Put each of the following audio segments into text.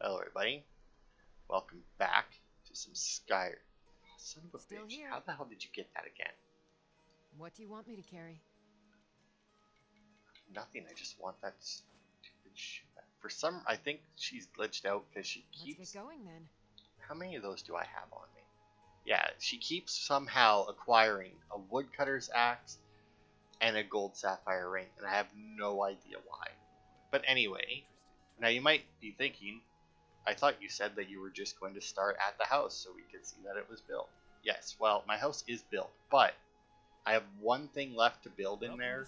Hello, everybody. Welcome back to some Skyrim. Son of a Still bitch. here. How the hell did you get that again? What do you want me to carry? Nothing. I just want that stupid shit back. For some, I think she's glitched out because she keeps. Let's get going then. How many of those do I have on me? Yeah, she keeps somehow acquiring a woodcutter's axe and a gold sapphire ring, and I have no idea why. But anyway, now you might be thinking, I thought you said that you were just going to start at the house so we could see that it was built. Yes, well, my house is built, but I have one thing left to build in there,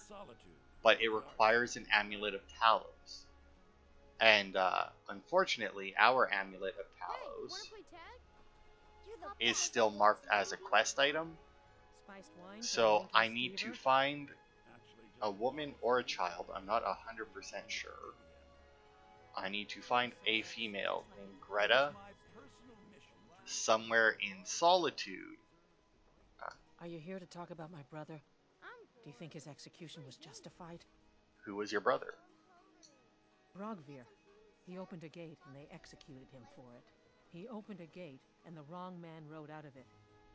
but it requires an Amulet of Talos. And unfortunately, our Amulet of Talos is still marked as a quest item, so I need to find a woman or a child, I'm not 100% sure. I need to find a female named Greta somewhere in Solitude. Are you here to talk about my brother? Do you think his execution was justified? Who was your brother? Rogvir. He opened a gate and they executed him for it. He opened a gate and the wrong man rode out of it.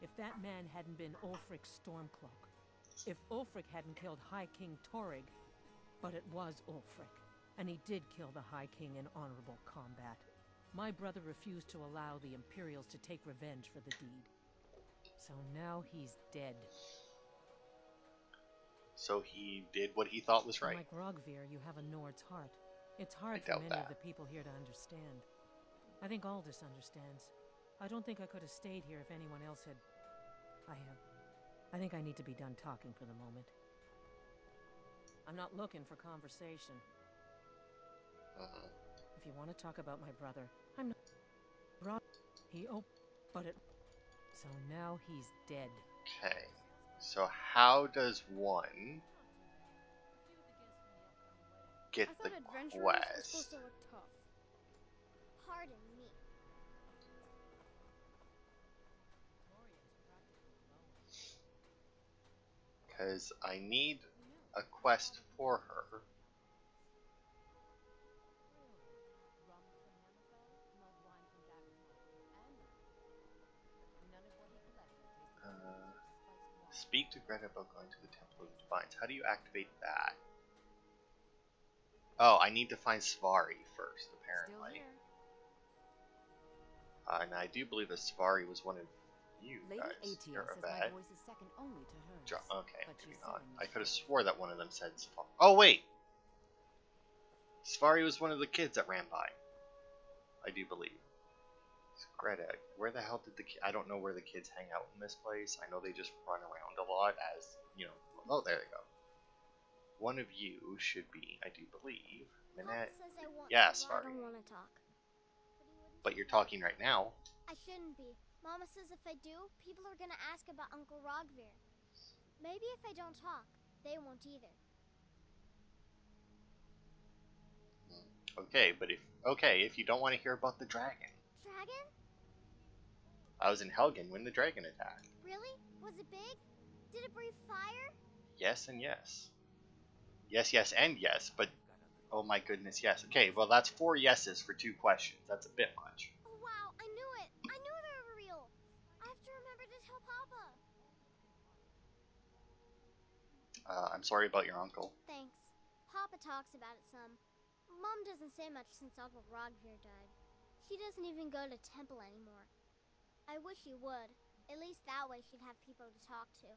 If that man hadn't been Ulfric's Stormcloak, if Ulfric hadn't killed High King Torrig, but it was Ulfric, and he did kill the High King in honorable combat. My brother refused to allow the Imperials to take revenge for the deed. So now he's dead. So he did what he thought was right. Like Rogvir, you have a Nord's heart. It's hard I for many doubt of the people here to understand. I think Aldous understands. I don't think I could have stayed here if anyone else had... I think I need to be done talking for the moment. I'm not looking for conversation. If you want to talk about my brother, I'm not... but it... So now he's dead. Okay, so how does one get the quest? Supposed to look tough. Pardon me. Because I need a quest for her. Speak to Greta about going to the Temple of the Divines. How do you activate that? Oh, I need to find Svari first, apparently. And I do believe that Svari was one of you guys. You're a bad. Okay, maybe not. I could have swore that one of them said Svari. Oh, wait! Svari was one of the kids that ran by. I do believe. Greta, where the hell did the I don't know where the kids hang out in this place. I know they just run around a lot as, you know. Oh, there they go. One of you should be, I do believe, Minette. Yes, I don't want to talk. But you're talking right now. I shouldn't be. Mama says if I do, people are gonna ask about Uncle Rogvir. Maybe if I don't talk, they won't either. Okay, but if you don't want to hear about the dragon. Dragon? I was in Helgen when the dragon attacked. Really? Was it big? Did it breathe fire? Yes and yes. Yes, yes, and yes, but oh my goodness, yes. Okay, well that's 4 yeses for 2 questions. That's a bit much. Oh wow, I knew it! I knew they were real! I have to remember to tell Papa. I'm sorry about your uncle. Thanks. Papa talks about it some. Mom doesn't say much since Uncle Rogvir died. She doesn't even go to temple anymore. I wish she would. At least that way she'd have people to talk to.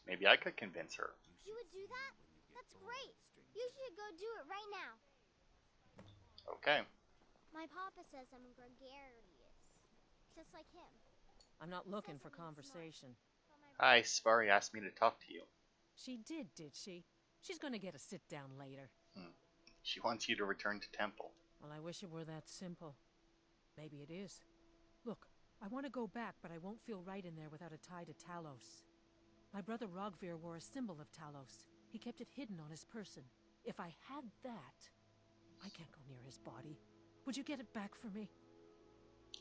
Maybe I could convince her. You would do that? That's great. You should go do it right now. Okay. My papa says I'm gregarious. Just like him. I'm not looking for conversation. Hi, Svari asked me to talk to you. She did she? She's gonna get a sit-down later. She wants you to return to temple. Well, I wish it were that simple. Maybe it is. Look, I want to go back, but I won't feel right in there without a tie to Talos. My brother Rogvir wore a symbol of Talos. He kept it hidden on his person. If I had that, I can't go near his body. Would you get it back for me?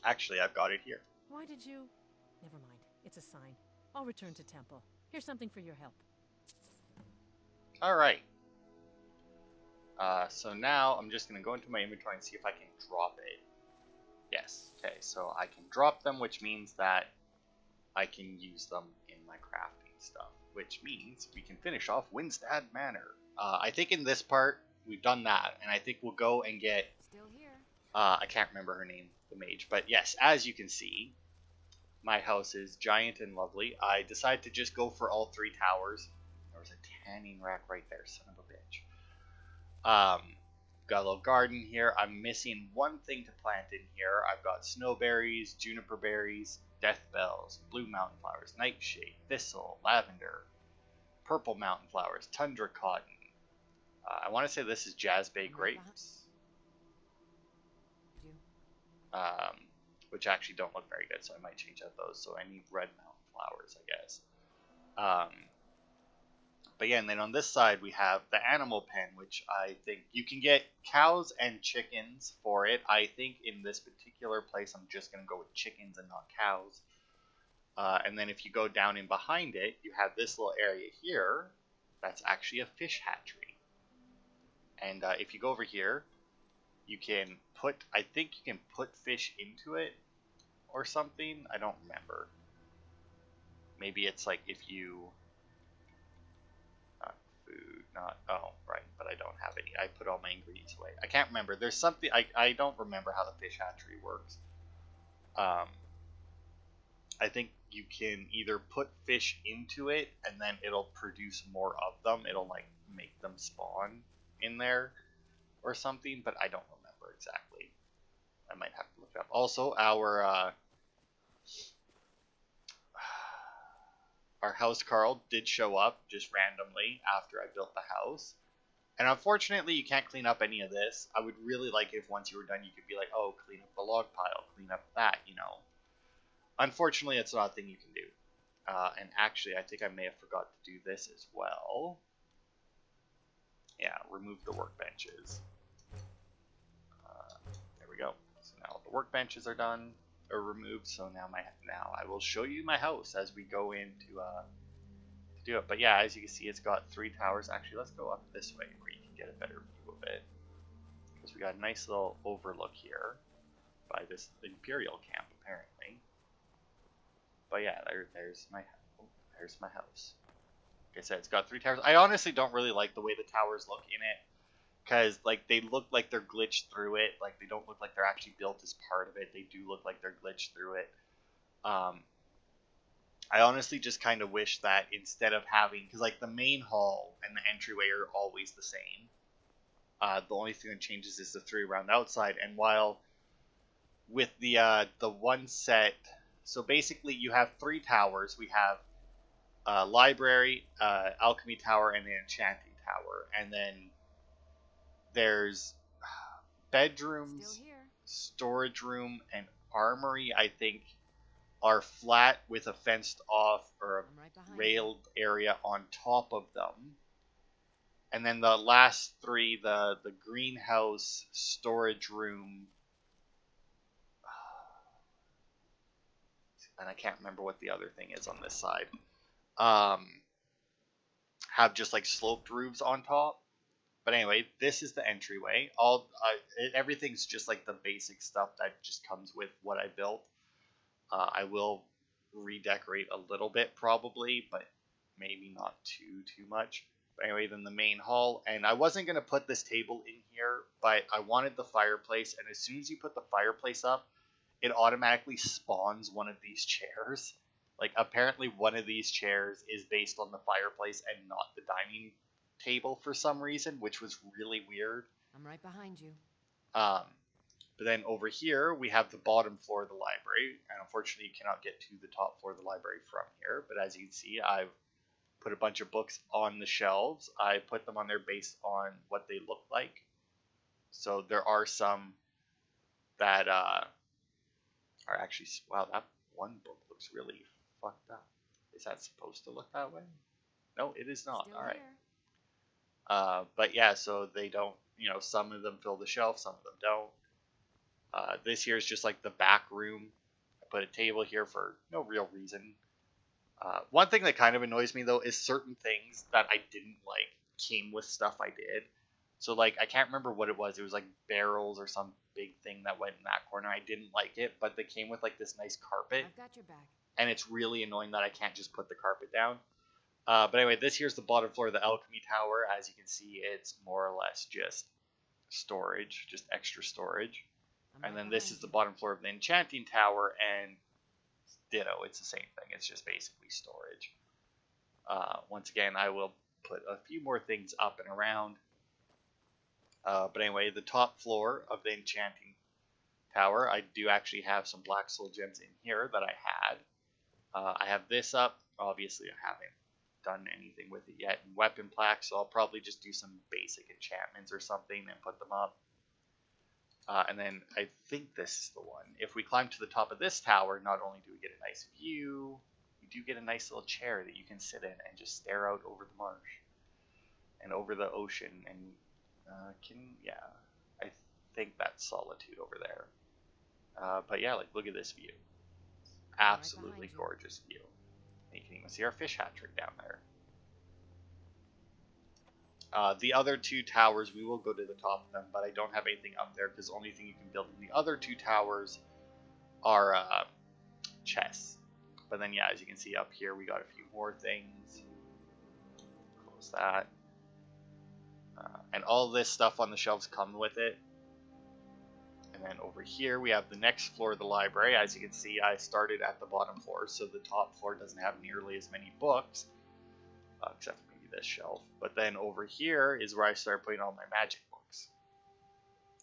Actually, I've got it here. Why did you? Never mind. It's a sign. I'll return to temple. Here's something for your help. Alright. So now I'm just going to go into my inventory and see if I can drop it. Yes. Okay, so I can drop them, which means that I can use them in my crafting stuff, which means we can finish off Winstad Manor. I think in this part, we've done that, and I think we'll go and get... Still here. I can't remember her name, the mage, but yes, as you can see, my house is giant and lovely. I decided to just go for all 3 towers. There was a tanning rack right there, son of a bitch. Got a little garden here. I'm missing one thing to plant in here. I've got snowberries, juniper berries, death bells, blue mountain flowers, nightshade, thistle, lavender, purple mountain flowers, tundra cotton. I want to say this is jazzbay grapes, which actually don't look very good, so I might change out those. So I need red mountain flowers, I guess. But yeah, and then on this side we have the animal pen, which I think you can get cows and chickens for it. I think in this particular place I'm just going to go with chickens and not cows. And then if you go down in behind it, you have this little area here that's actually a fish hatchery. And if you go over here, you can put, I think you can put fish into it or something. I don't remember. Maybe it's like if you... Not, oh, right, but I don't have any. I put all my ingredients away. I can't remember. There's something, I don't remember how the fish hatchery works. I think you can either put fish into it and then it'll produce more of them. It'll, like, make them spawn in there or something, but I don't remember exactly. I might have to look it up. Also, our house Carl did show up just randomly after I built the house. And unfortunately, you can't clean up any of this. I would really like it if once you were done, you could be like, oh, clean up the log pile, clean up that, you know. Unfortunately, it's not a thing you can do. And actually, I think I may have forgot to do this as well. Yeah, remove the workbenches. There we go. So now the workbenches are done. Or removed, so now I will show you my house as we go in to do it. But yeah, as you can see, it's got 3 towers. Actually, let's go up this way where you can get a better view of it, because we got a nice little overlook here by this Imperial camp apparently. But yeah, there's my house. Like I said, it's got 3 towers. I honestly don't really like the way the towers look in it, because like they look like they're glitched through it. Like they don't look like they're actually built as part of it. They do look like they're glitched through it. I honestly just kind of wish that instead of having, because like the main hall and the entryway are always the same. The only thing that changes is the 3 around the outside. And while with the one set, so basically you have 3 towers. We have library, Alchemy Tower, and the Enchanting Tower, and then there's bedrooms, storage room, and armory, I think, are flat with a fenced off or a railed area on top of them. And then the last 3, the greenhouse, storage room, and I can't remember what the other thing is on this side, have just like sloped roofs on top. But anyway, this is the entryway. Everything's just like the basic stuff that just comes with what I built. I will redecorate a little bit probably, but maybe not too much. But anyway, then the main hall. And I wasn't going to put this table in here, but I wanted the fireplace. And as soon as you put the fireplace up, it automatically spawns one of these chairs. Like apparently one of these chairs is based on the fireplace and not the dining table for some reason, which was really weird. I'm right behind you. But then over here we have the bottom floor of the library, and unfortunately you cannot get to the top floor of the library from here. But as you can see, I've put a bunch of books on the shelves. I put them on there based on what they look like. So there are some that are actually, wow, that one book looks really fucked up. Is that supposed to look that way? No, it is not. Still all right. Here. But yeah, so they don't, some of them fill the shelf, some of them don't. This here is just like the back room. I put a table here for no real reason. One thing that kind of annoys me though is certain things that I didn't like came with stuff I did. So, like, I can't remember what it was. It was, like, barrels or some big thing that went in that corner. I didn't like it, but they came with, like, this nice carpet. I've got your back. And it's really annoying that I can't just put the carpet down. But anyway, this here's the bottom floor of the Alchemy Tower. As you can see, it's more or less just storage, just extra storage. And then this is the bottom floor of the Enchanting Tower, and ditto, it's the same thing. It's just basically storage. Once again, I will put a few more things up and around. But anyway, the top floor of the Enchanting Tower, I do actually have some black soul gems in here that I had. I have this up. Obviously, I haven't done anything with it yet in weapon plaques, so I'll probably just do some basic enchantments or something and put them up. And then I think this is the one. If we climb to the top of this tower, not only do we get a nice view, we do get a nice little chair that you can sit in and just stare out over the marsh and over the ocean. And I think that's Solitude over there. But yeah, like, look at this view. Absolutely gorgeous view. And you can even see our fish hatchery down there. The other two towers, we will go to the top of them, but I don't have anything up there because the only thing you can build in the other two towers are chests. But then, yeah, as you can see up here, we got a few more things. Close that. And all this stuff on the shelves come with it. And then over here, we have the next floor of the library. As you can see, I started at the bottom floor, so the top floor doesn't have nearly as many books, except for maybe this shelf. But then over here is where I start putting all my magic books.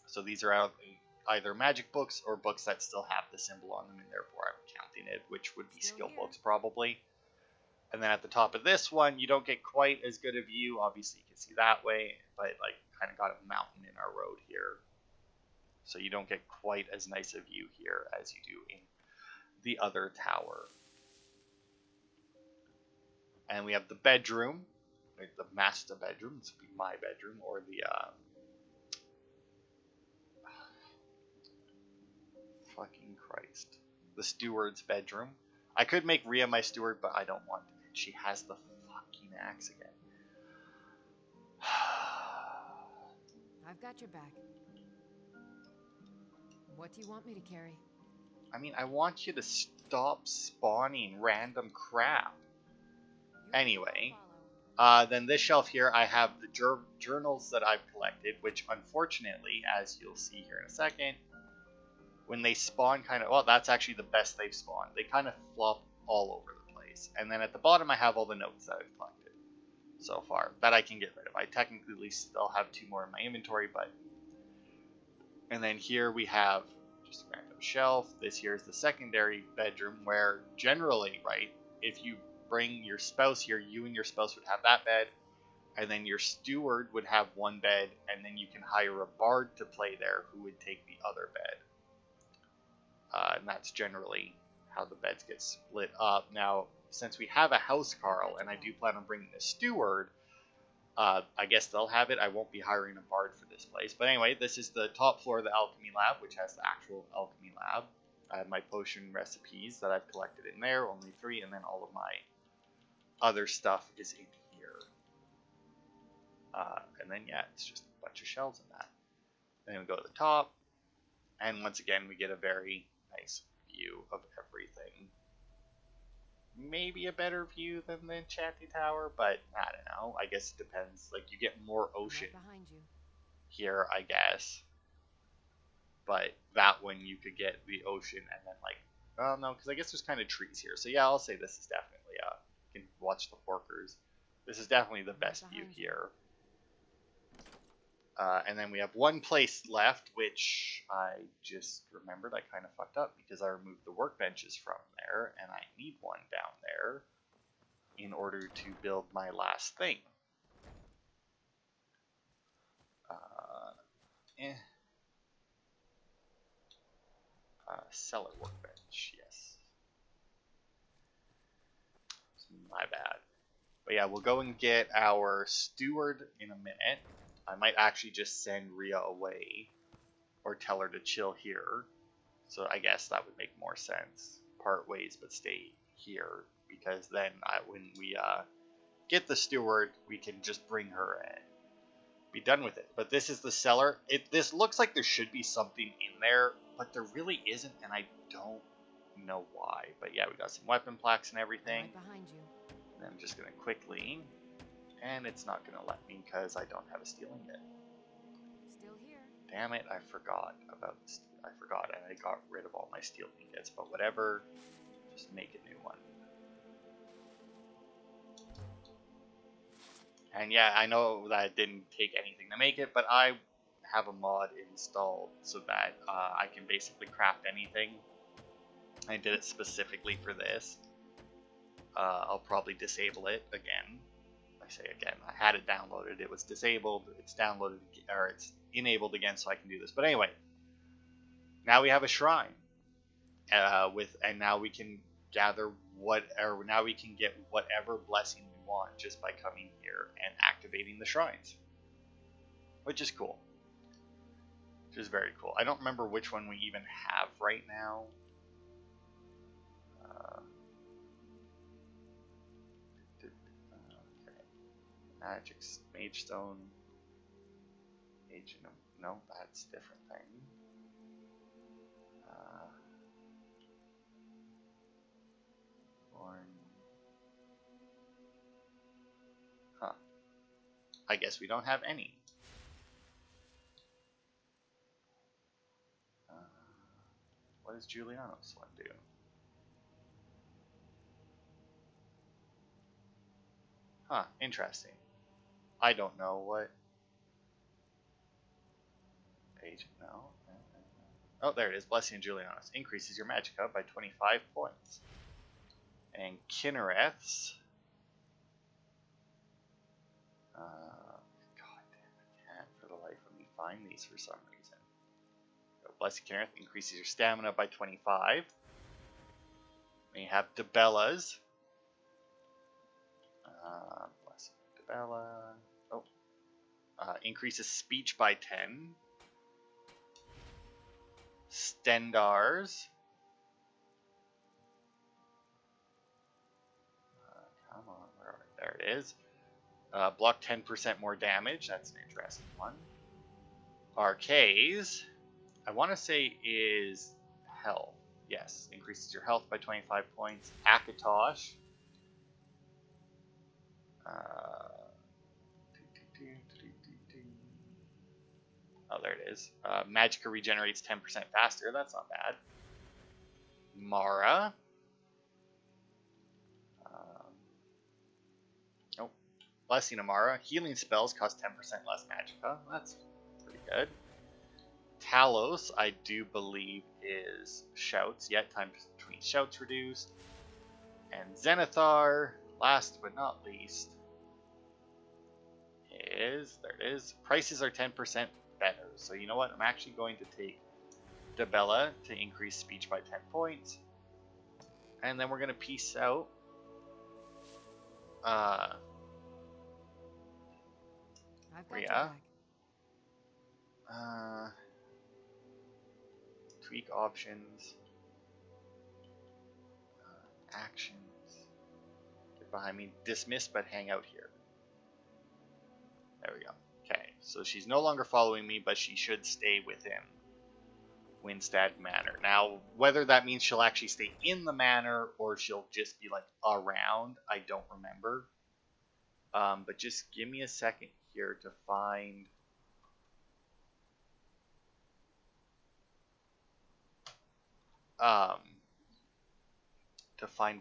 So these are either magic books or books that still have the symbol on them, and therefore I'm counting it, which would be skill books probably. And then at the top of this one, you don't get quite as good a view. Obviously, you can see that way, but like kind of got a mountain in our road here. So you don't get quite as nice a view here as you do in the other tower. And we have the bedroom, like the master bedroom. This would be my bedroom, or the fucking Christ, the steward's bedroom. I could make Rhea my steward, but I don't want to. She has the fucking axe again. I've got your back. What do you want me to carry? I mean, I want you to stop spawning random crap. Anyway, then this shelf here, I have the journals that I've collected, which unfortunately, as you'll see here in a second, when they spawn well, that's actually the best they've spawned. They kind of flop all over the place. And then at the bottom, I have all the notes that I've collected so far that I can get rid of. I technically still have 2 more in my inventory, but... And then here we have just a random shelf. This here is the secondary bedroom, where generally, right, if you bring your spouse here, you and your spouse would have that bed, and then your steward would have one bed, and then you can hire a bard to play there who would take the other bed. And that's generally how the beds get split up. Now, since we have a housecarl, and I do plan on bringing a steward, I guess they'll have it. I won't be hiring a bard for this place. But anyway, this is the top floor of the Alchemy Lab, which has the actual Alchemy Lab. I have my potion recipes that I've collected in there, only 3, and then all of my other stuff is in here. And then, yeah, it's just a bunch of shelves in that. Then we go to the top, and once again, we get a very nice view of everything. Maybe a better view than the Enchanting Tower, but I don't know. I guess it depends. Like, you get more ocean behind you here, I guess. But that one, you could get the ocean and then, like, oh no, because I guess there's kind of trees here. So yeah, I'll say this is definitely, you can watch the porkers. This is definitely the best view here. And then we have one place left, which I just remembered I kind of fucked up because I removed the workbenches from there, and I need one down there in order to build my last thing. Cellar workbench, yes. It's my bad. But yeah, we'll go and get our steward in a minute. I might actually just send Rhea away or tell her to chill here. So I guess that would make more sense. Part ways, but stay here. Because then when we get the steward, we can just bring her in. be done with it. But this is the cellar. This looks like there should be something in there, but there really isn't, and I don't know why. But yeah, we got some weapon plaques and everything. Right behind you. And I'm just gonna quickly, and it's not gonna let me because I don't have a steel ingot. Still here. Damn it! I forgot about. I forgot, and I got rid of all my steel ingots. But whatever, just make a new one. And yeah, I know that it didn't take anything to make it, but I have a mod installed so that I can basically craft anything. I did it specifically for this. I'll probably disable it again. I say again, I had it downloaded, it was disabled, it's downloaded, or it's enabled again so I can do this. But anyway, now we have a shrine. And now we can gather now we can get whatever blessing we want just by coming here and activating the shrines. Which is cool. Which is very cool. I don't remember which one we even have right now. Magic Mage Stone. No, that's a different thing. Huh. I guess we don't have any. What does Juliano's one do? Huh, interesting. I don't know what page. No. Oh, there it is. Blessing of Julianus increases your magicka by 25 points. And Kinnereth's. God damn, I can't for the life of me find these for some reason. Blessing Kinnereth increases your stamina by 25. We have Debella's. Blessing Debella. Oh. Increases speech by 10. Stendar's. Come on, there it is. Block 10% more damage. That's an interesting one. Arcae's, I want to say is health. Yes, increases your health by 25 points. Akatosh. Oh, there it is. Magicka regenerates 10% faster. That's not bad. Mara. Nope. Blessing of Mara. Healing spells cost 10% less magicka. That's pretty good. Talos, I do believe, is shouts. Yet time between shouts reduced. And Zenithar, last but not least, there it is. Prices are 10% better. So you know what? I'm actually going to take Debella to increase speech by 10 points. And then we're going to peace out. I've got your back. Tweak options. Actions. Get behind me. Dismiss, but hang out here. There we go. Okay, so she's no longer following me, but she should stay within Winstad Manor. Now, whether that means she'll actually stay in the manor or she'll just be like around, I don't remember. But just give me a second here to find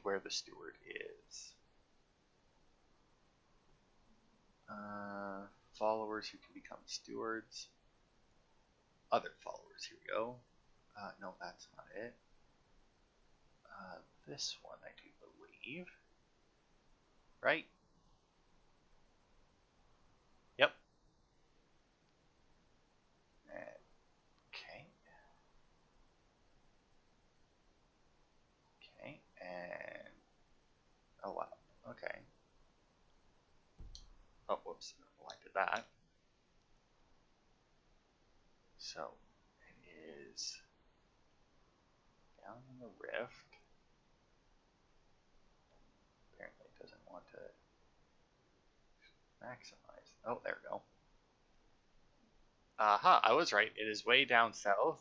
where the steward is. Followers who can become stewards. Other followers, here we go. No, that's not it. This one I do believe. Right? Yep. Okay. Okay, and oh wow. Okay. Oh, whoops. Why did that? So it is down in the rift. Apparently it doesn't want to maximize. Oh, there we go. Aha, I was right. It is way down south.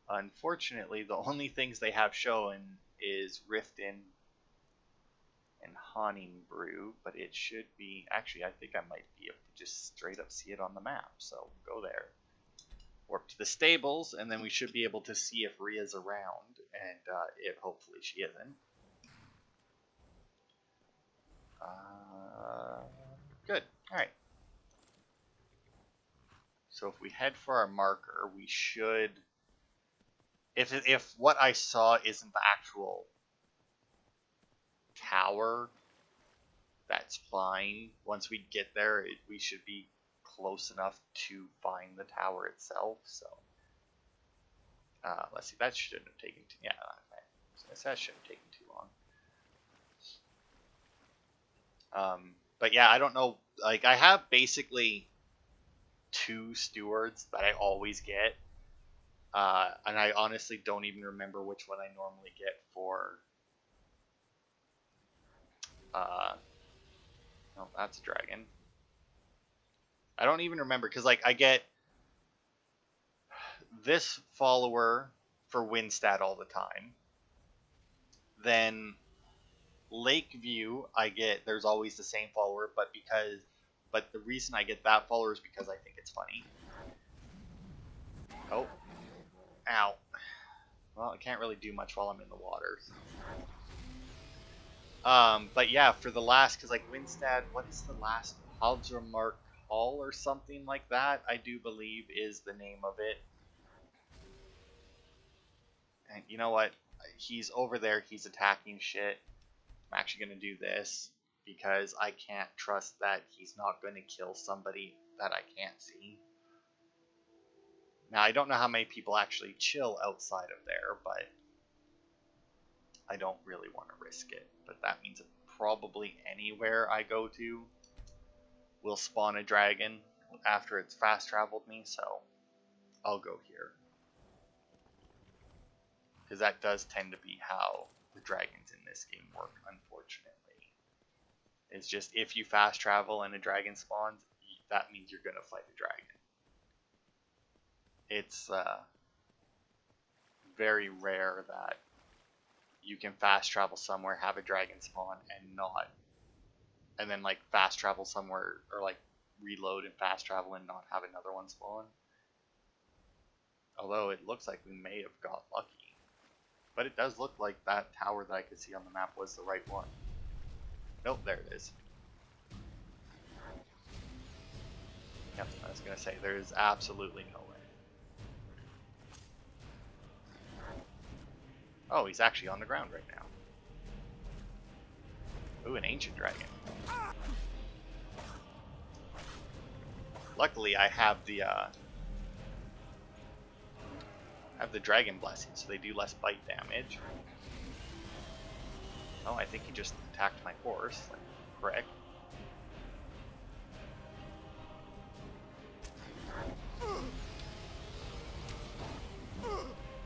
Unfortunately, the only things they have shown is Riften and Haunting Brew, but it should be... Actually, I think I might be able to just straight up see it on the map, so go there. Warp to the stables, and then we should be able to see if Rhea's around, and if hopefully she isn't. Good. Alright. So if we head for our marker, we should... If what I saw isn't the actual tower, that's fine. Once we get there, we should be close enough to find the tower itself. So let's see, that shouldn't have taken too... Yeah, that shouldn't have taken too long. But yeah, I don't know. Like, I have basically 2 stewards that I always get. And I honestly don't even remember which one I normally get for... no, that's a dragon. I don't even remember, because, like, I get this follower for Winstad all the time. Then Lakeview, I get, there's always the same follower, but the reason I get that follower is because I think it's funny. Oh. Ow. Well, I can't really do much while I'm in the water. But yeah, for the last, because like Winstad, what is the last? Haldramark Hall or something like that, I do believe is the name of it. And you know what? He's over there, he's attacking shit. I'm actually going to do this because I can't trust that he's not going to kill somebody that I can't see. Now, I don't know how many people actually chill outside of there, but I don't really want to risk it. But that means that probably anywhere I go to will spawn a dragon after it's fast traveled me, so I'll go here. Because that does tend to be how the dragons in this game work, unfortunately. It's just if you fast travel and a dragon spawns, that means you're going to fight a dragon. It's very rare that you can fast travel somewhere, have a dragon spawn, and then like fast travel somewhere, or like reload and fast travel and not have another one spawn. Although it looks like we may have got lucky. But it does look like that tower that I could see on the map was the right one. Nope, there it is. Yep, I was gonna say, there's absolutely no way. Oh, he's actually on the ground right now. Ooh, an ancient dragon. Luckily, I have the dragon blessing, so they do less bite damage. Oh, I think he just attacked my horse. Like, correct.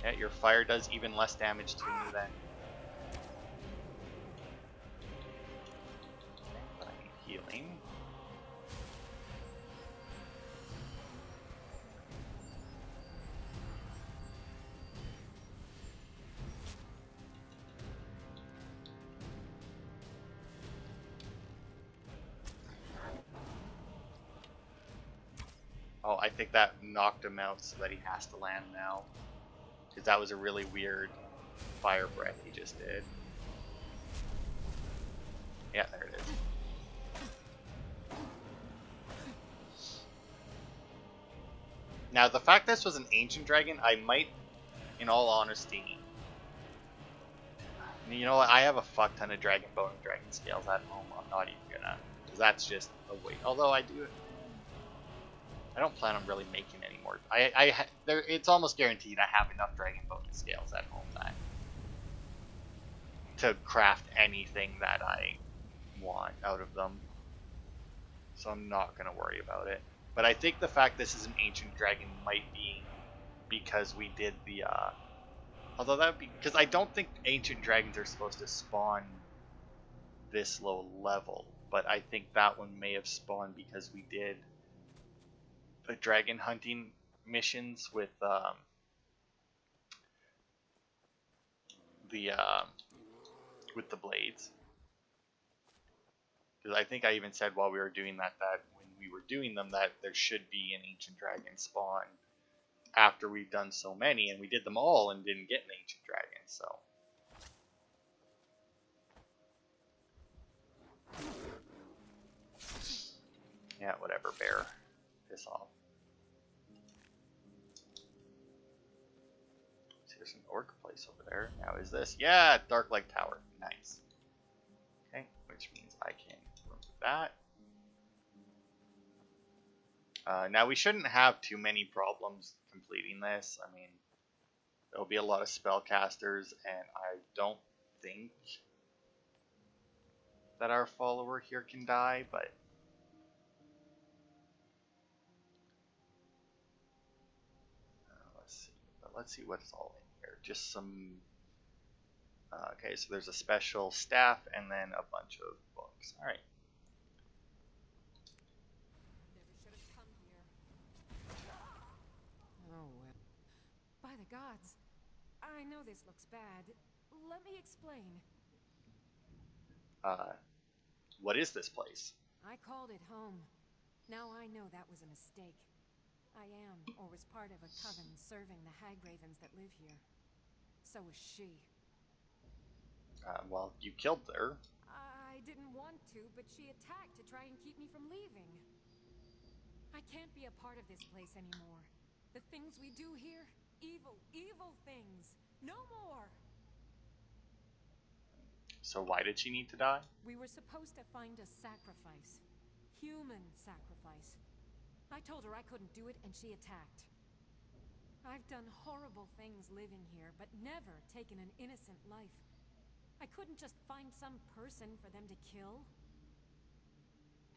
Yeah, your fire does even less damage to me then. But I need healing. Oh, I think that knocked him out so that he has to land now. Because that was a really weird fire breath he just did. Yeah, there it is. Now, the fact this was an ancient dragon, I might, in all honesty... You know what, I have a fuck ton of dragon bone and dragon scales at home. I'm not even gonna... Because that's just a waste. Although I do... I don't plan on really making any more. It's almost guaranteed I have enough dragon bone and scales at home that to craft anything that I want out of them. So I'm not going to worry about it. But I think the fact this is an ancient dragon might be because we did the... although that would be... Because I don't think ancient dragons are supposed to spawn this low level. But I think that one may have spawned because we did the dragon hunting missions with the blades. Because I think I even said while we were doing that when we were doing them that there should be an ancient dragon spawn after we've done so many, and we did them all and didn't get an ancient dragon, so. Yeah, whatever, bear. Piss off. See, there's an orc place over there. Now is this? Yeah, Dark-like Tower. Nice. Okay, which means I can remove that. Now we shouldn't have too many problems completing this. I mean, there'll be a lot of spellcasters, and I don't think that our follower here can die, but let's see what's all in here. Just some. Okay, so there's a special staff and then a bunch of books. All right. Never should have come here. Oh well. By the gods, I know this looks bad. Let me explain. What is this place? I called it home. Now I know that was a mistake. I am, or was part of a coven serving the hag ravens that live here. So was she. Well, you killed her. I didn't want to, but she attacked to try and keep me from leaving. I can't be a part of this place anymore. The things we do here, evil, evil things. No more! So why did she need to die? We were supposed to find a sacrifice. Human sacrifice. I told her I couldn't do it, and she attacked. I've done horrible things living here, but never taken an innocent life. I couldn't just find some person for them to kill.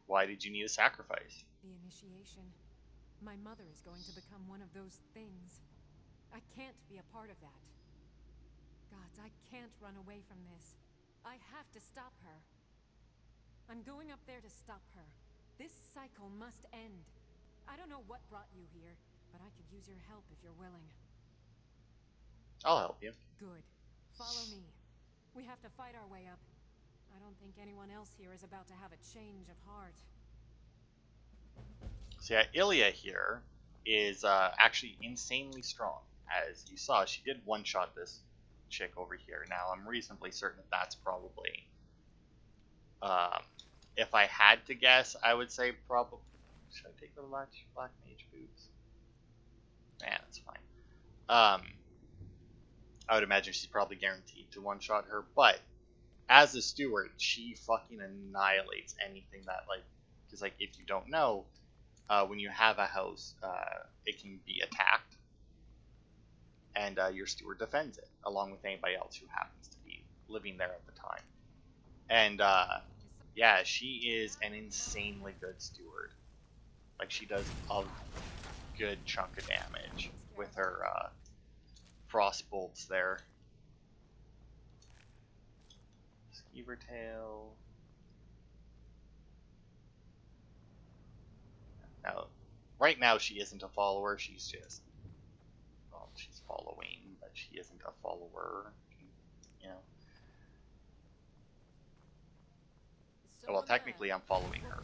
Why did you need a sacrifice? The initiation. My mother is going to become one of those things. I can't be a part of that. Gods, I can't run away from this. I have to stop her. I'm going up there to stop her. This cycle must end. I don't know what brought you here, but I could use your help if you're willing. I'll help you. Good. Follow me. We have to fight our way up. I don't think anyone else here is about to have a change of heart. So yeah, Ilya here is actually insanely strong. As you saw, she did one-shot this chick over here. Now, I'm reasonably certain that that's probably... if I had to guess, I would say probably... Should I take the black mage boots? Nah, that's fine. I would imagine she's probably guaranteed to one-shot her, but as a steward, she fucking annihilates anything that, like... Because, like, if you don't know, when you have a house, it can be attacked, and your steward defends it, along with anybody else who happens to be living there at the time. And, yeah, she is an insanely good steward. Like, she does a good chunk of damage with her frost bolts there. Skeever tail. Now, right now she isn't a follower. She's just, well, she's following, but she isn't a follower. You know. Well, technically, I'm following her.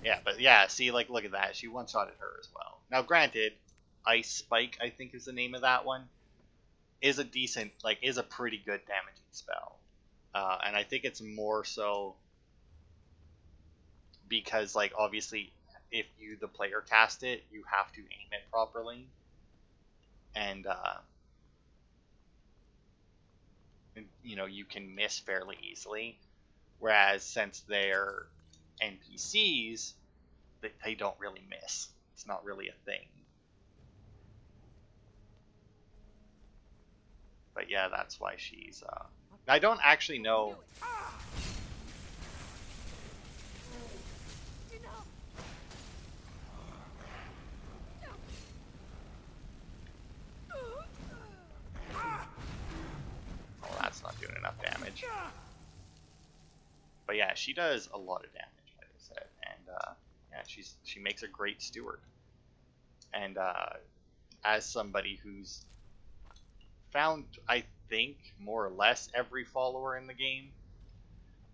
Yeah, but yeah, see, like, look at that. She one-shotted her as well. Now, granted, Ice Spike, I think is the name of that one, is a decent, like, is a pretty good damaging spell. And I think it's more so because, like, obviously, if you, the player, cast it, you have to aim it properly. And, you know, you can miss fairly easily. Whereas, since they're NPCs, they don't really miss. It's not really a thing. But yeah, that's why she's, I don't actually know... Oh, that's not doing enough damage. But yeah, she does a lot of damage, like I said. And, yeah, she makes a great steward. And as somebody who's found, I think, more or less every follower in the game,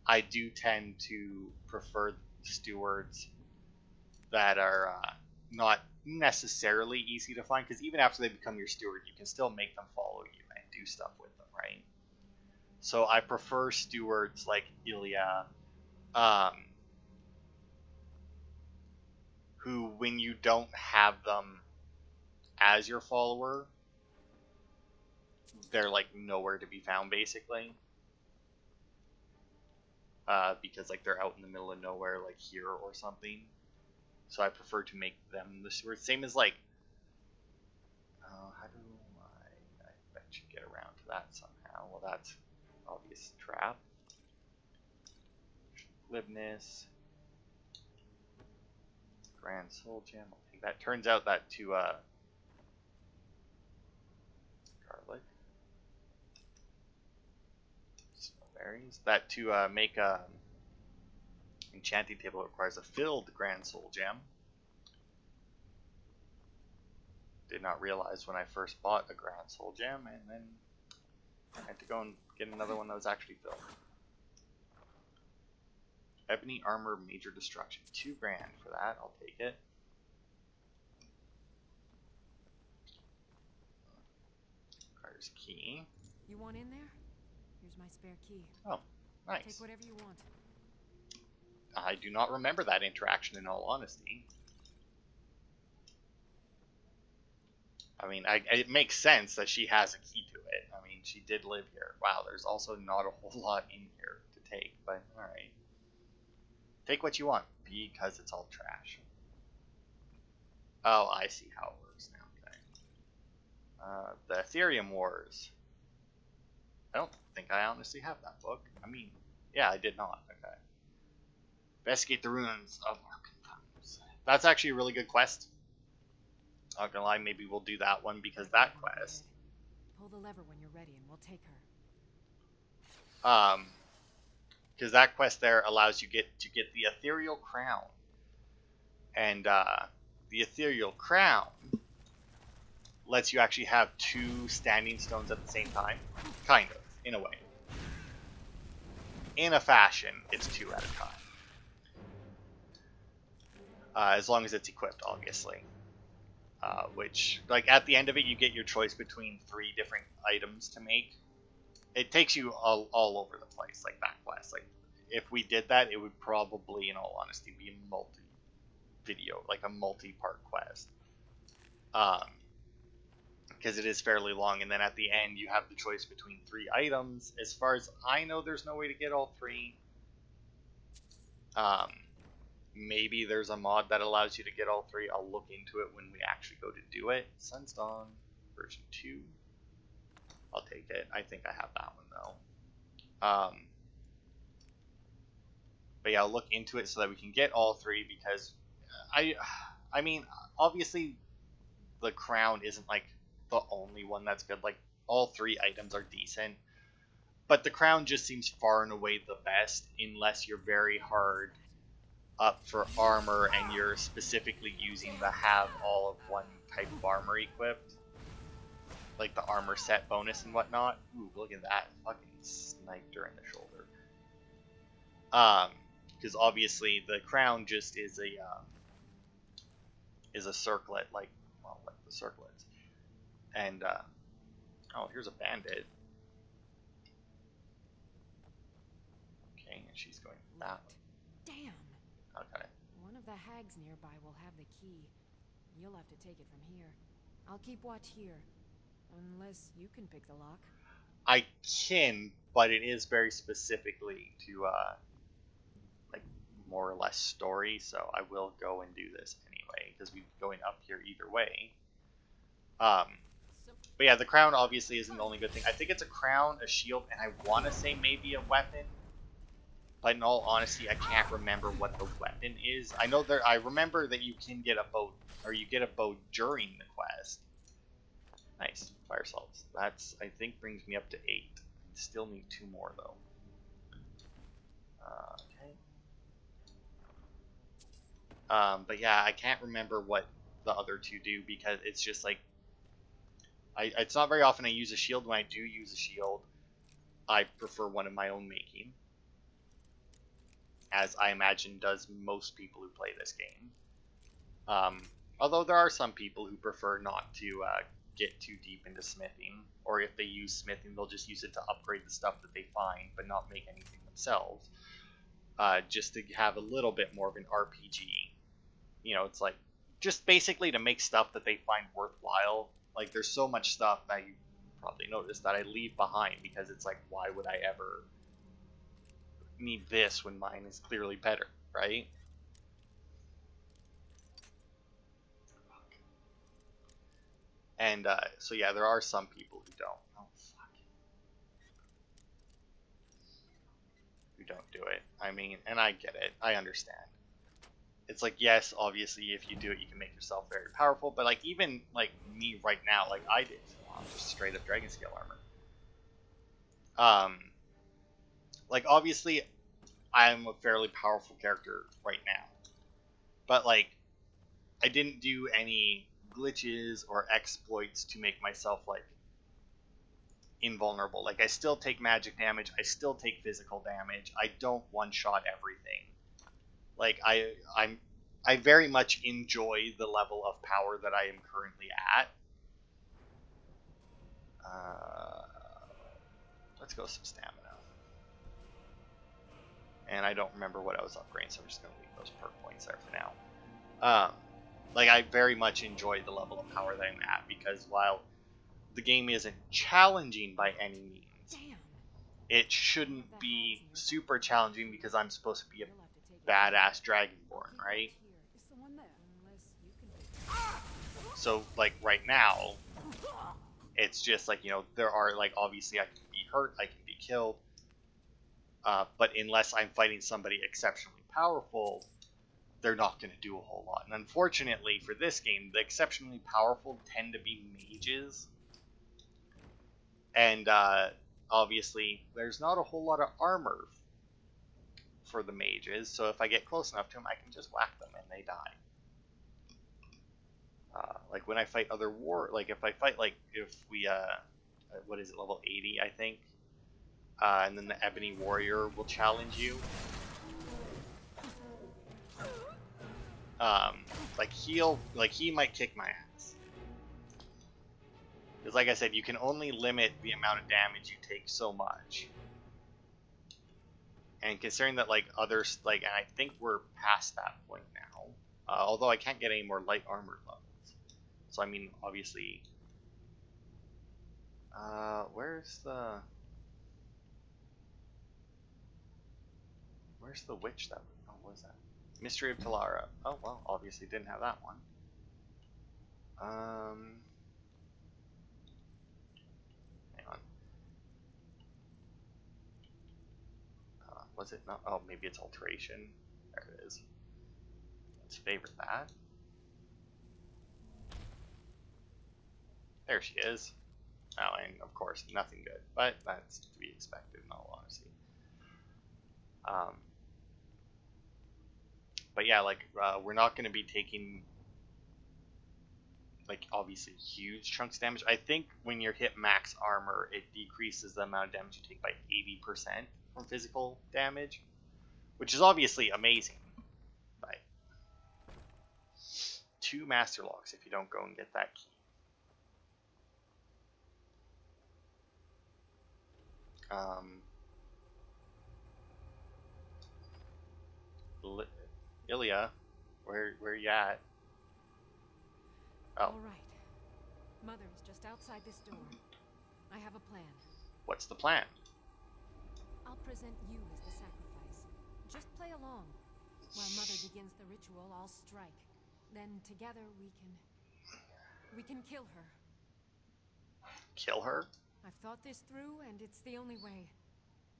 I do tend to prefer stewards that are not necessarily easy to find, because even after they become your steward, you can still make them follow you and do stuff with them, right? So I prefer stewards like Ilya, who, when you don't have them as your follower, they're like nowhere to be found, basically. Because like they're out in the middle of nowhere, like here or something. So I prefer to make them the steward. Same as like, how do I bet you get around to that somehow. Well, that's obvious trap. Glibness. Grand Soul Gem. I'll take that. Turns out that to garlic. Snowberries. That to make a enchanting table requires a filled Grand Soul Gem. Did not realize when I first bought a Grand Soul Gem, and then I had to go and get another one that was actually filled. Ebony Armor Major Destruction. $2 grand for that. I'll take it. Requires key. You want in there? Here's my spare key. Oh, nice. Take whatever you want. I do not remember that interaction, in all honesty. I mean, it makes sense that she has a key to it. I mean, she did live here. Wow, there's also not a whole lot in here to take, but alright. Take what you want, because it's all trash. Oh, I see how it works now. Okay. The Ethereum Wars. I don't think I honestly have that book. I mean, yeah, I did not. Okay. Investigate the ruins of Arkansas. That's actually a really good quest. Not gonna lie, maybe we'll do that one, because that quest. Pull the lever when you're ready, and we'll take her. Because that quest there allows you to get the Ethereal Crown, and the Ethereal Crown lets you actually have 2 standing stones at the same time, kind of, in a way. In a fashion, it's 2 at a time. As long as it's equipped, obviously. Which, like, at the end of it, you get your choice between 3 different items to make. It takes you all over the place, like that quest. Like, if we did that, it would probably, in all honesty, be a multi-video, like a multi-part quest. Because it is fairly long, and then at the end, you have the choice between 3 items. As far as I know, there's no way to get all 3. Maybe there's a mod that allows you to get all 3. I'll look into it when we actually go to do it. Sunstone version 2. I'll take it. I think I have that one though. But yeah, I'll look into it so that we can get all 3, because I mean, obviously the crown isn't like the only one that's good. Like, all 3 items are decent, but the crown just seems far and away the best, unless you're very hard up for armor and you're specifically using the have all of one type of armor equipped, like the armor set bonus and whatnot. Ooh, look at that, fucking sniped her in the shoulder. Because obviously the crown just is a circlet, like the circlets. And oh, here's a bandit. Okay, and she's going that way. Damn. Okay. One of the hags nearby will have the key. You'll have to take it from here. I'll keep watch here, unless you can pick the lock. I can, but it is very specifically to like more or less story, so I will go and do this anyway, because we're going up here either way. But yeah, the crown obviously isn't the only good thing. I think it's a crown, a shield, and I want to say maybe a weapon. But in all honesty, I can't remember what the weapon is. I know I remember that you can get a bow, or you get a bow during the quest. Nice, fire salts. That's, I think, brings me up to 8. Still need 2 more though. Okay. But yeah, I can't remember what the other two do because it's just like it's not very often I use a shield. When I do use a shield, I prefer one of my own making, as I imagine does most people who play this game. Although there are some people who prefer not to get too deep into smithing, or if they use smithing, they'll just use it to upgrade the stuff that they find, but not make anything themselves, just to have a little bit more of an RPG. You know, it's like just basically to make stuff that they find worthwhile. Like, there's so much stuff that you probably noticed that I leave behind because it's like, why would I ever need this when mine is clearly better, right? And so yeah, there are some people who don't. Oh fuck. Who don't do it. I mean, and I get it. I understand. It's like, yes, obviously, if you do it, you can make yourself very powerful. But like, even like me right now, like I did, just straight up dragon scale armor. Like obviously, I'm a fairly powerful character right now, but like, I didn't do any glitches or exploits to make myself like invulnerable. Like, I still take magic damage, I still take physical damage. I don't one-shot everything. Like, I very much enjoy the level of power that I am currently at. Let's go with some stamina. And I don't remember what I was upgrading, so I'm just going to leave those perk points there for now. Like, I very much enjoy the level of power that I'm at, because while the game isn't challenging by any means, it shouldn't be super challenging because I'm supposed to be a badass dragonborn, right? So, like, right now, it's just like, you know, there are, like, obviously I can be hurt, I can be killed, but unless I'm fighting somebody exceptionally powerful, they're not going to do a whole lot. And unfortunately for this game, the exceptionally powerful tend to be mages. And obviously, there's not a whole lot of armor for the mages, so if I get close enough to them, I can just whack them and they die. Like when I fight other like if I fight, like if we, what is it, level 80, I think, and then the Ebony Warrior will challenge you. Like he might kick my ass. Because like I said, you can only limit the amount of damage you take so much. And considering that like others, like, and I think we're past that point now, although I can't get any more light armor levels. So I mean, obviously, where's the witch that, oh, what was that? Mystery of Talara. Oh, well, obviously didn't have that one. Hang on. Was it not? Oh, maybe it's Alteration. There it is. Let's favorite that. There she is. Oh, and of course, nothing good. But that's to be expected in all honesty. But yeah, like, we're not going to be taking, like, obviously huge chunks of damage. I think when you're hit max armor, it decreases the amount of damage you take by 80% from physical damage, which is obviously amazing. But 2 master locks if you don't go and get that key. Ilya, where you at? Oh. All right. Mother is just outside this door. I have a plan. What's the plan? I'll present you as the sacrifice. Just play along. While Mother begins the ritual, I'll strike. Then together we can kill her. Kill her? I've thought this through, and it's the only way.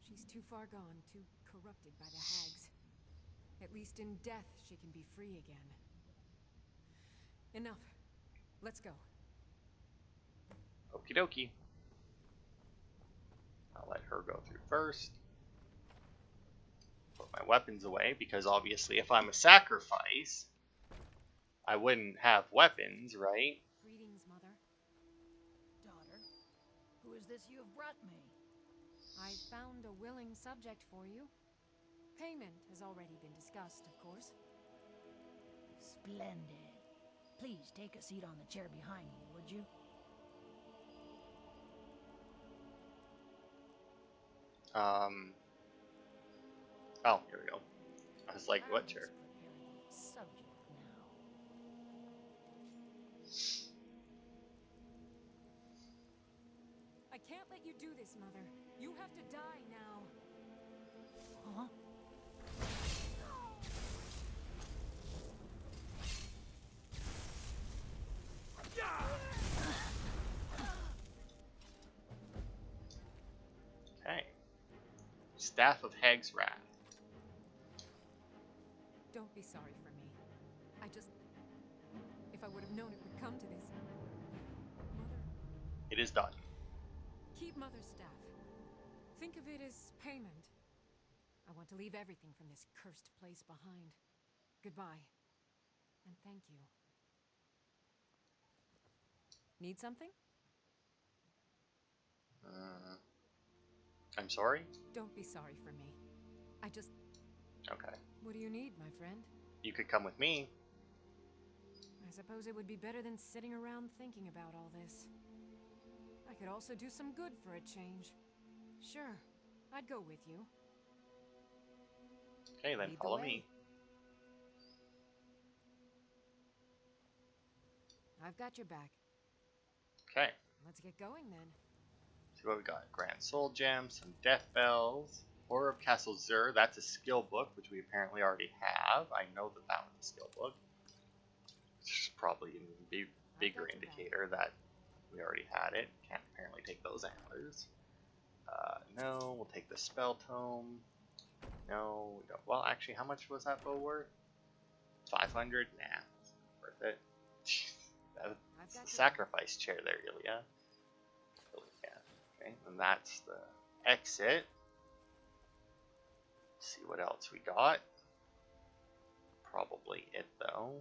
She's too far gone, too corrupted by the hags. At least in death, she can be free again. Enough. Let's go. Okie dokie. I'll let her go through first. Put my weapons away, because obviously if I'm a sacrifice, I wouldn't have weapons, right? Greetings, Mother. Daughter, who is this you have brought me? I found a willing subject for you. Payment has already been discussed, of course. Splendid. Please take a seat on the chair behind me, would you? Oh, here we go. I was like, what Let chair? us prepare the subject now. I can't let you do this, Mother. You have to die now. Huh? Okay. Staff of Hag's Wrath. Don't be sorry for me. I just... If I would have known it would come to this... Mother, It is done. keep Mother's staff. Think of it as payment. I want to leave everything from this cursed place behind. Goodbye. And thank you. Need something? I'm sorry? Don't be sorry for me. I just... Okay. What do you need, my friend? You could come with me. I suppose it would be better than sitting around thinking about all this. I could also do some good for a change. Sure, I'd go with you. Okay, then Lead the follow way. me. I've got your back. Okay. Let's get going then. See what we got. Grand Soul Gems, some Death Bells, Horror of Castle Zur. That's a skill book, which we apparently already have. I know that that was a skill book. It's probably an even bigger indicator that we already had it. Can't apparently take those antlers. No, we'll take the Spell Tome. No, we don't. Well, actually, how much was that bow worth? 500? Nah, it's not worth it. That's the sacrifice chair there, Ilya. Okay, and that's the exit. Let's see what else we got. Probably it though.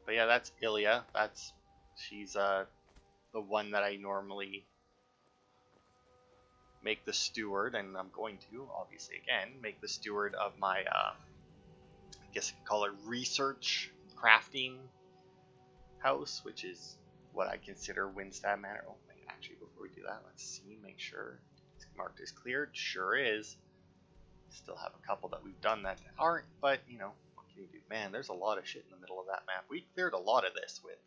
But yeah, that's Ilya. She's the one that I normally make the steward, and I'm going to obviously again make the steward of my I guess you can call it research crafting house, which is what I consider Winstad Manor. Oh, wait, actually, before we do that, let's see, make sure it's marked as cleared. Sure is. Still have a couple that we've done that aren't, but you know, what can you do? Man, there's a lot of shit in the middle of that map. We cleared a lot of this with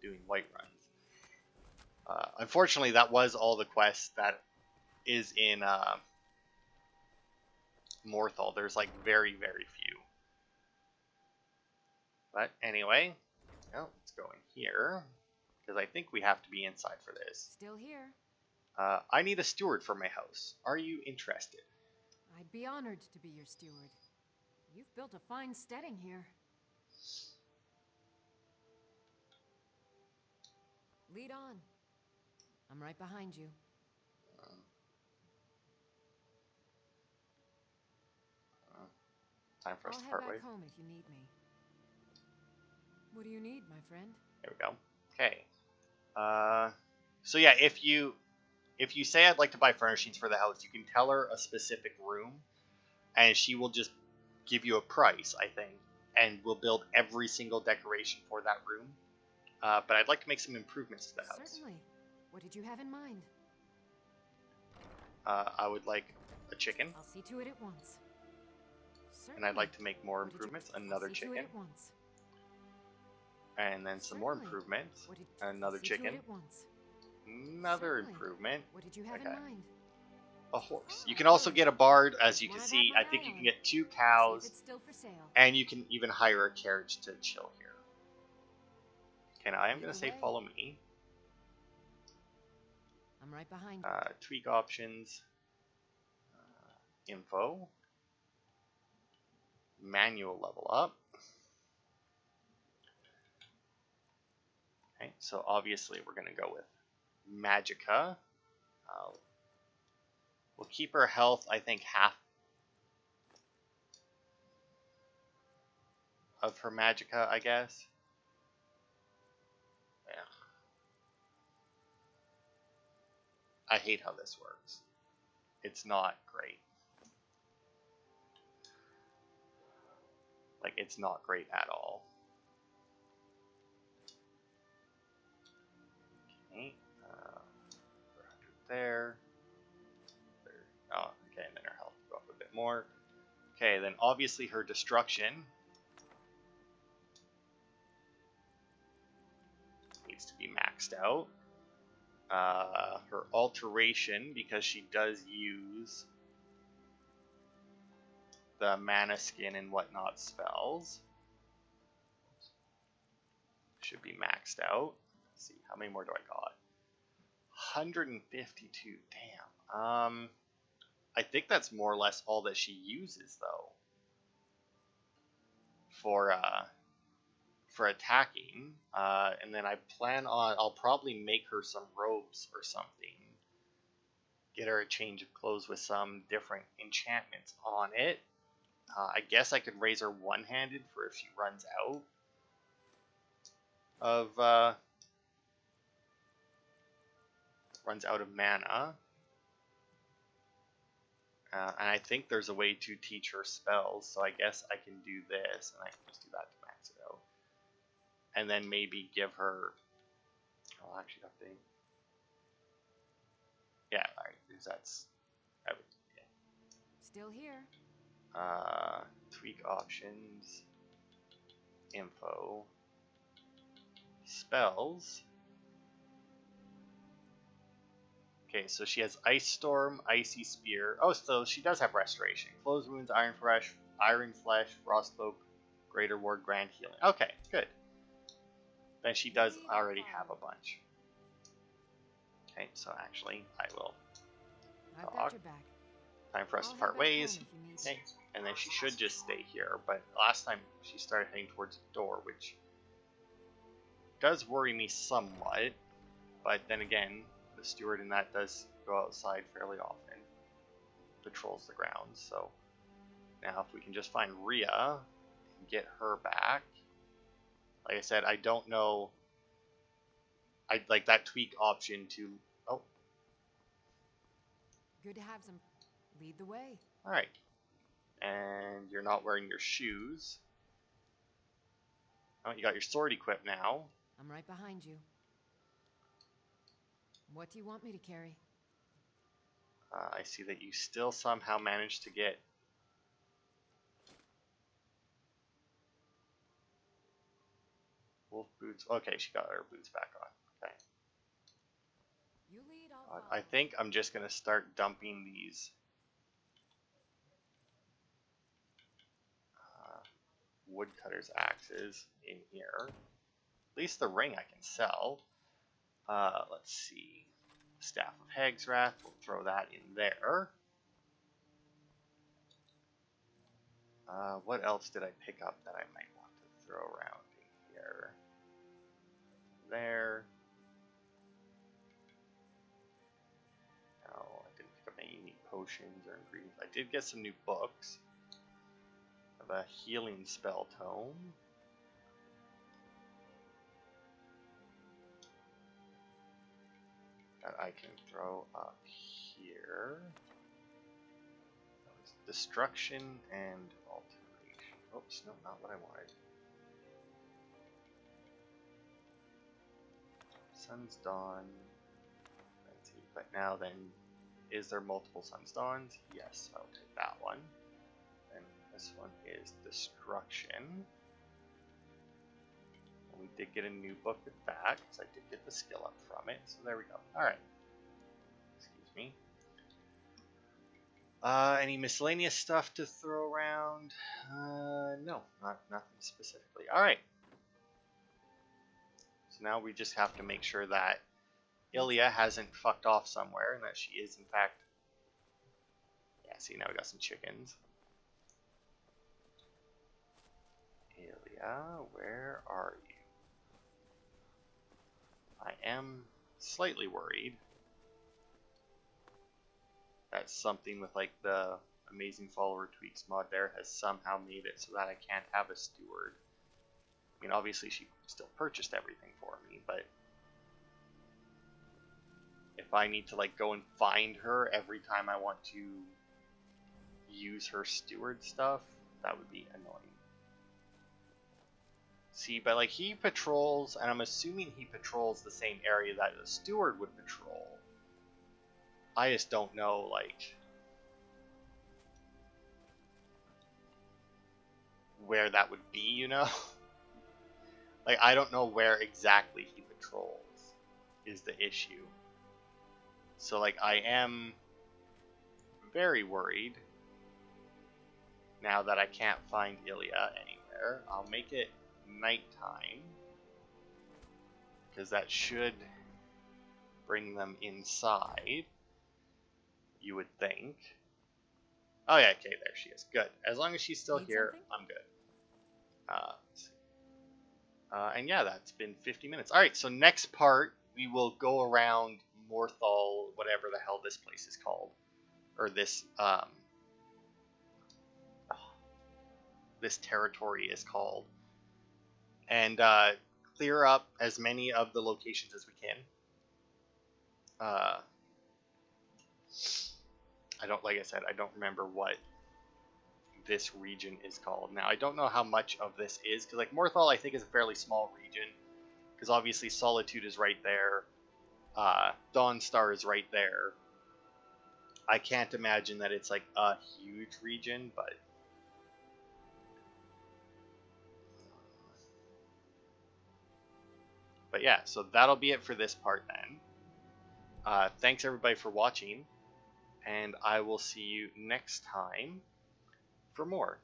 doing white runs. Unfortunately, that was all the quests that is in Morthal. There's like very, very few. But anyway, well, let's go in here, because I think we have to be inside for this. Still here. I need a steward for my house. Are you interested? I'd be honored to be your steward. You've built a fine steading here. Lead on. I'm right behind you. Time for us I'll to head part back ways. home if you need me. What do you need, my friend? There we go. Okay. So yeah, if you say I'd like to buy furnishings for the house, you can tell her a specific room, and she will just give you a price, I think, and we'll build every single decoration for that room. But I'd like to make some improvements to the house. Certainly. What did you have in mind? I would like a chicken, I'll see to it at once. and I'd like to make more What did you- improvements. I'll Another see to it chicken, at once. and then some more Certainly. improvements. What did- Another I'll see to it chicken, at once. another Certainly. improvement. What did you have Okay. in mind? A horse. You can also get a bard, as you can One I've see. had I my think eye you can on. get 2 See if cows, it's still for sale. and you can even hire a carriage to chill here. Okay, now I am Lead going to the say way. follow me. I'm right behind you. Tweak options, info, manual level up. Okay, so obviously we're going to go with Magicka. We'll keep her health, I think, half. of her magicka, I guess. Yeah. I hate how this works. It's not great. Like, it's not great at all. Okay. 100 there. Oh, okay, and then her health will go up a bit more. Okay, then obviously her destruction needs to be maxed out. Her alteration, because she does use the mana skin and whatnot spells, should be maxed out. Let's see, how many more do I got? 152. Damn. I think that's more or less all that she uses, though, for attacking. And then I plan on, I'll probably make her some robes or something. Get her a change of clothes with some different enchantments on it. I guess I could raise her one-handed for if she runs out of mana. And I think there's a way to teach her spells, so I guess I can do this, and I can just do that to max it out. And then maybe give her... I'll actually update. Yeah, alright, because that's... I would, yeah. Still here. Tweak options. Info. Spells. Okay, so she has Ice Storm, Icy Spear. Oh, so she does have Restoration. Closed Wounds, Iron Flesh, Frost Cloak, Greater Ward, Grand Healing. Okay, good. Then she does already have a bunch. Okay, so actually, I will I've talk. got your back. Time for us to I'll part head back ways. home if you need Okay, to. and then she should just stay here, but last time she started heading towards the door, which does worry me somewhat. But then again, the steward in that does go outside fairly often, patrols the grounds. So now if we can just find Rhea and get her back. Like I said, I don't know. I'd like that tweak option to... Oh, Good to have some. Lead the way. alright. And you're not wearing your shoes. Oh, you got your sword equipped now. I'm right behind you. What do you want me to carry? I see that you still somehow managed to get... Wolf boots. Okay, she got her boots back on. Okay. You lead, I'll follow. I think I'm just going to start dumping these woodcutter's axes in here. At least the ring I can sell. Let's see. Staff of Hagswrath, we'll throw that in there. What else did I pick up that I might want to throw around in here? There. No, I didn't pick up any unique potions or ingredients. I did get some new books. I have a healing spell tome. That I can throw up here. Destruction and alteration. Oops, no, not what I wanted. Sun's Dawn. Let's see. But now then, is there multiple Sun's Dawns? Yes, I'll take that one. And this one is Destruction. We did get a new book with that, because I did get the skill up from it. So there we go. Alright. Excuse me. Any miscellaneous stuff to throw around? No, nothing specifically. Alright. So now we just have to make sure that Ilya hasn't fucked off somewhere, and that she is in fact... Yeah, see, now we got some chickens. Ilya, where are you? I am slightly worried that something with like the Amazing Follower Tweaks mod there has somehow made it so that I can't have a steward mean, obviously she still purchased everything for me, but if I need to like go and find her every time I want to use her steward stuff, that would be annoying. See, but like he patrols, and I'm assuming he patrols the same area that the steward would patrol. I just don't know, like, where that would be, you know? Like, I don't know where exactly he patrols is the issue. So, like, I am very worried now that I can't find Ilya anywhere. I'll make it nighttime, because that should bring them inside, you would think. Oh yeah, okay, there she is. Good. As long as she's still Need here, something? I'm good. Let's see. And yeah, that's been 50 minutes. Alright, so next part, we will go around Morthal, whatever the hell this place is called. Or this, this territory is called. And clear up as many of the locations as we can. I don't, like I said, I don't remember what this region is called. Now, I don't know how much of this is, because like Morthal, I think, is a fairly small region, because obviously Solitude is right there, Dawnstar is right there. I can't imagine that it's like a huge region, but yeah, so that'll be it for this part then. Thanks everybody for watching, and I will see you next time for more.